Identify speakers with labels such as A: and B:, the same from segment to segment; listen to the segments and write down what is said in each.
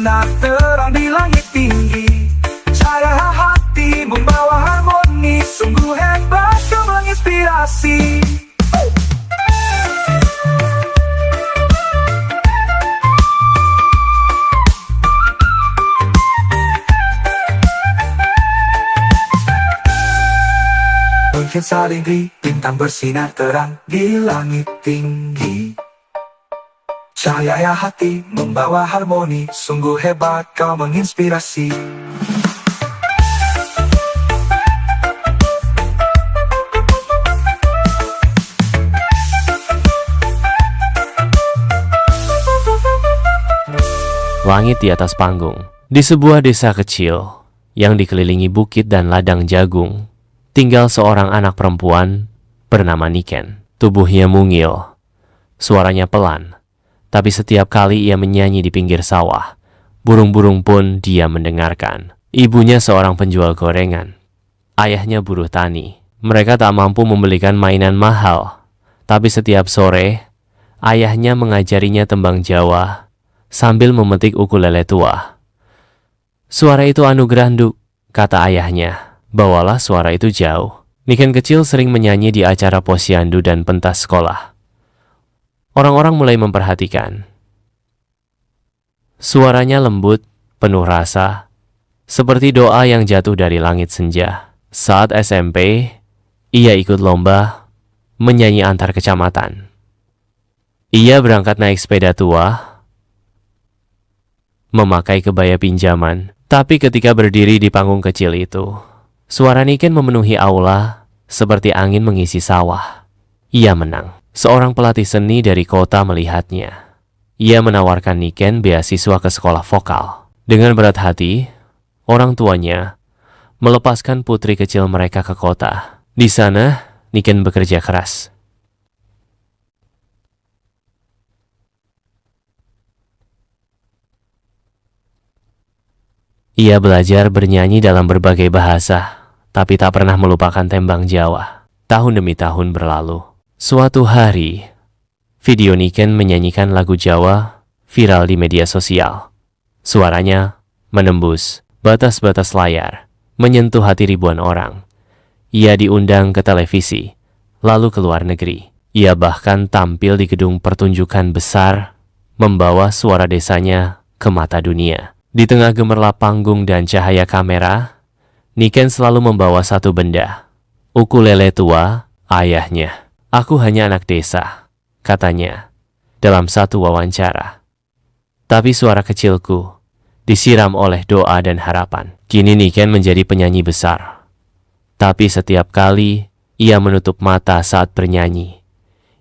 A: bersinar terang di langit tinggi. Cahaya hati membawa harmoni, sungguh hebat kau menginspirasi. Mungkin salinggi, bintang bersinar terang di langit tinggi. Cahaya hati membawa harmoni, sungguh hebat kau menginspirasi.
B: Langit di atas panggung. Di sebuah desa kecil yang dikelilingi bukit dan ladang jagung, tinggal seorang anak perempuan bernama Niken. Tubuhnya mungil, suaranya pelan, tapi setiap kali ia menyanyi di pinggir sawah, burung-burung pun dia mendengarkan. Ibunya seorang penjual gorengan, ayahnya buruh tani. Mereka tak mampu membelikan mainan mahal, tapi setiap sore ayahnya mengajarinya tembang Jawa sambil memetik ukulele tua. Suara itu anugerah, Nduk, kata ayahnya. Bawalah suara itu jauh. Niken kecil sering menyanyi di acara posyandu dan pentas sekolah. Orang-orang mulai memperhatikan. Suaranya lembut, penuh rasa, seperti doa yang jatuh dari langit senja. Saat SMP, ia ikut lomba menyanyi antar kecamatan. Ia berangkat naik sepeda tua, memakai kebaya pinjaman, tapi ketika berdiri di panggung kecil itu, suara Niken memenuhi aula seperti angin mengisi sawah. Ia menang. Seorang pelatih seni dari kota melihatnya. Ia menawarkan Niken beasiswa ke sekolah vokal. Dengan berat hati, orang tuanya melepaskan putri kecil mereka ke kota. Di sana, Niken bekerja keras. Ia belajar bernyanyi dalam berbagai bahasa, tapi tak pernah melupakan tembang Jawa. Tahun demi tahun berlalu. Suatu hari, video Niken menyanyikan lagu Jawa viral di media sosial. Suaranya menembus batas-batas layar, menyentuh hati ribuan orang. Ia diundang ke televisi, lalu ke luar negeri. Ia bahkan tampil di gedung pertunjukan besar, membawa suara desanya ke mata dunia. Di tengah gemerlap panggung dan cahaya kamera, Niken selalu membawa satu benda, ukulele tua ayahnya. "Aku hanya anak desa," katanya dalam satu wawancara. Tapi suara kecilku disiram oleh doa dan harapan. Kini Niken menjadi penyanyi besar. Tapi setiap kali ia menutup mata saat bernyanyi,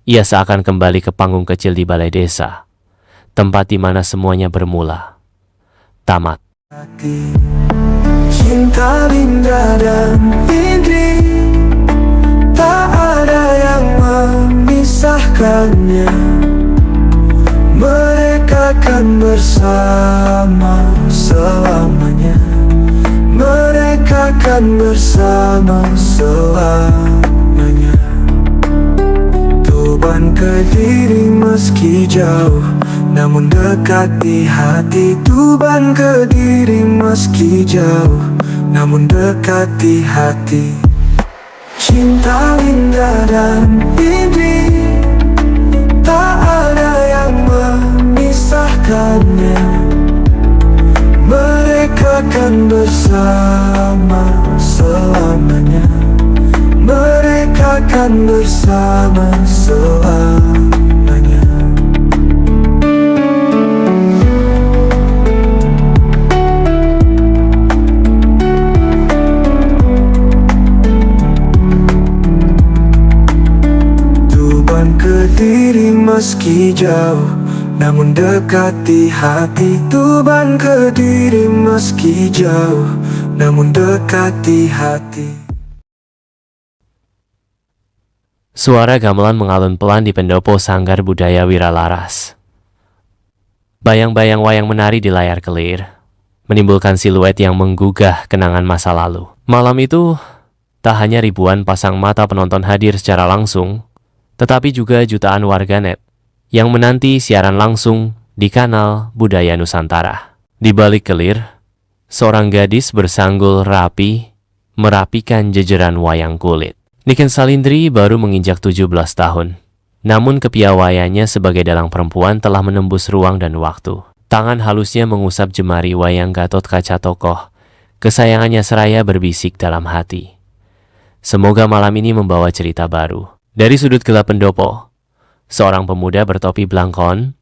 B: ia seakan kembali ke panggung kecil di balai desa, tempat di mana semuanya bermula. Tamat.
A: Cinta Linda dan Indri, tak ada yang memisahkannya. Mereka kan bersama selamanya. Mereka kan bersama selamanya. Tuban Kediri meski jauh, namun dekat di hati. Tuban Kediri meski jauh, namun dekat di hati. Cinta Linda dan Indri, tak ada yang memisahkannya. Mereka kan bersama selamanya. Mereka kan bersama selamanya. Tuban Kediri meski jauh, namun dekat di hati. Tuban Kediri meski jauh, namun dekat di hati.
B: Suara gamelan mengalun pelan di pendopo Sanggar Budaya Wiralaras. Bayang-bayang wayang menari di layar kelir, menimbulkan siluet yang menggugah kenangan masa lalu. Malam itu, tak hanya ribuan pasang mata penonton hadir secara langsung, tetapi juga jutaan warganet yang menanti siaran langsung di kanal Budaya Nusantara. Di balik kelir, seorang gadis bersanggul rapi merapikan jejeran wayang kulit. Niken Salindri baru menginjak 17 tahun. Namun kepiawaiannya sebagai dalang perempuan telah menembus ruang dan waktu. Tangan halusnya mengusap jemari wayang Gatot Kaca tokoh. Kesayangannya seraya berbisik dalam hati. Semoga malam ini membawa cerita baru. Dari sudut gelap pendopo, seorang pemuda bertopi blangkon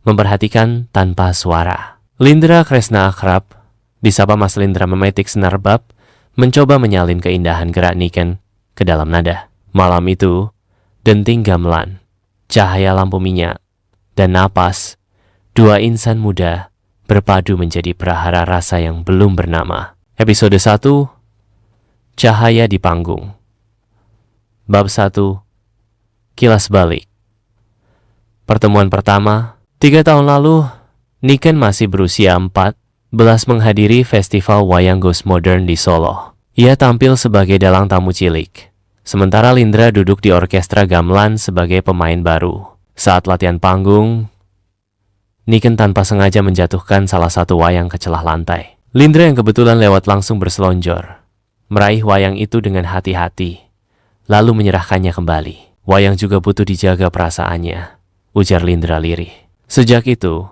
B: memperhatikan tanpa suara. Lindra Kresna akrab, disapa Mas Lindra memetik senar bab, mencoba menyalin keindahan gerak Niken ke dalam nada. Malam itu, denting gamelan, cahaya lampu minyak, dan napas, dua insan muda berpadu menjadi prahara rasa yang belum bernama. Episode 1, Cahaya di Panggung. Bab 1, Kilas Balik. Pertemuan pertama, 3 tahun lalu, Niken masih berusia 14 menghadiri festival wayang ghost modern di Solo. Ia tampil sebagai dalang tamu cilik. Sementara Lindra duduk di orkestra gamelan sebagai pemain baru. Saat latihan panggung, Niken tanpa sengaja menjatuhkan salah satu wayang ke celah lantai. Lindra yang kebetulan lewat langsung berselonjor, meraih wayang itu dengan hati-hati, lalu menyerahkannya kembali. Wayang juga butuh dijaga perasaannya, ujar Lindra lirih. Sejak itu,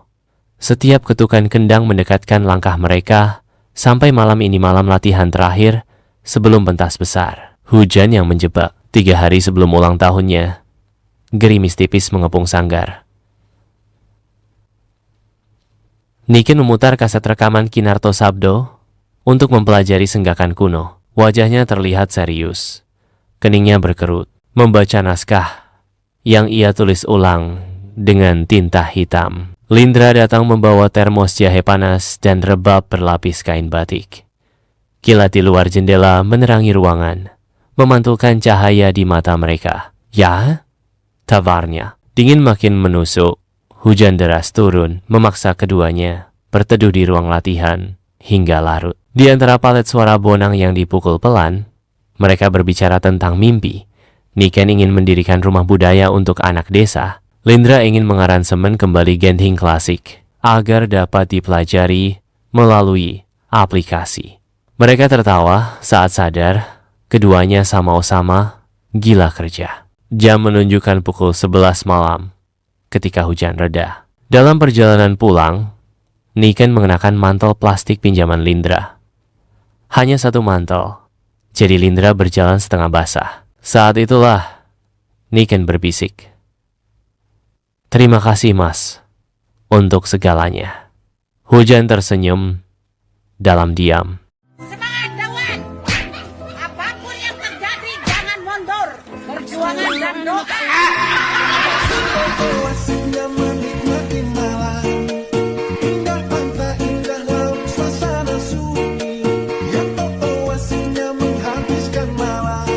B: setiap ketukan kendang mendekatkan langkah mereka sampai malam ini malam latihan terakhir sebelum pentas besar. Hujan yang menjebak 3 hari sebelum ulang tahunnya. Gerimis tipis mengepung sanggar. Niken memutar kaset rekaman Kinarto Sabdo untuk mempelajari senggakan kuno. Wajahnya terlihat serius. Keningnya berkerut, membaca naskah yang ia tulis ulang dengan tinta hitam. Lindra datang membawa termos jahe panas dan rebab berlapis kain batik. Kilat di luar jendela menerangi ruangan, memantulkan cahaya di mata mereka. Ya? Tawarnya. Dingin makin menusuk. Hujan deras turun, memaksa keduanya berteduh di ruang latihan hingga larut. Di antara palet suara bonang yang dipukul pelan, mereka berbicara tentang mimpi. Niken ingin mendirikan rumah budaya untuk anak desa. Lindra ingin mengaransemen kembali gending klasik agar dapat dipelajari melalui aplikasi. Mereka tertawa saat sadar keduanya sama-sama gila kerja. Jam menunjukkan pukul 11 malam ketika hujan reda. Dalam perjalanan pulang, Niken mengenakan mantel plastik pinjaman Lindra. Hanya satu mantel, jadi Lindra berjalan setengah basah. Saat itulah Niken berbisik, "Terima kasih mas, untuk segalanya." Hujan tersenyum dalam diam.
C: Semangat kawan! Apapun yang terjadi jangan mundur. Perjuangan dan doa.
A: Aslinya menikmati malam, indah pantai, indah laut, suasana sunyi. Yang aslinya menghabiskan malam.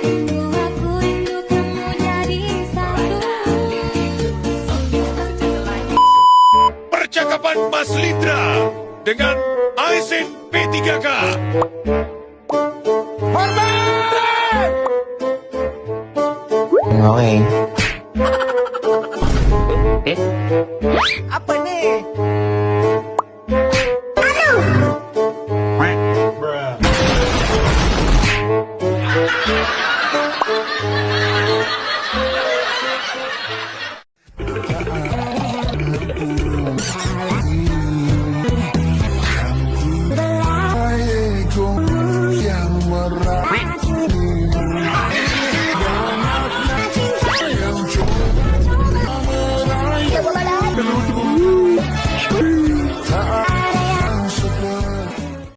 D: Rindu aku, rindu kamu jadi satu.
E: Percakapan Mas Lindra dengan Aisin P3K.
F: Oke.
C: Apa nih?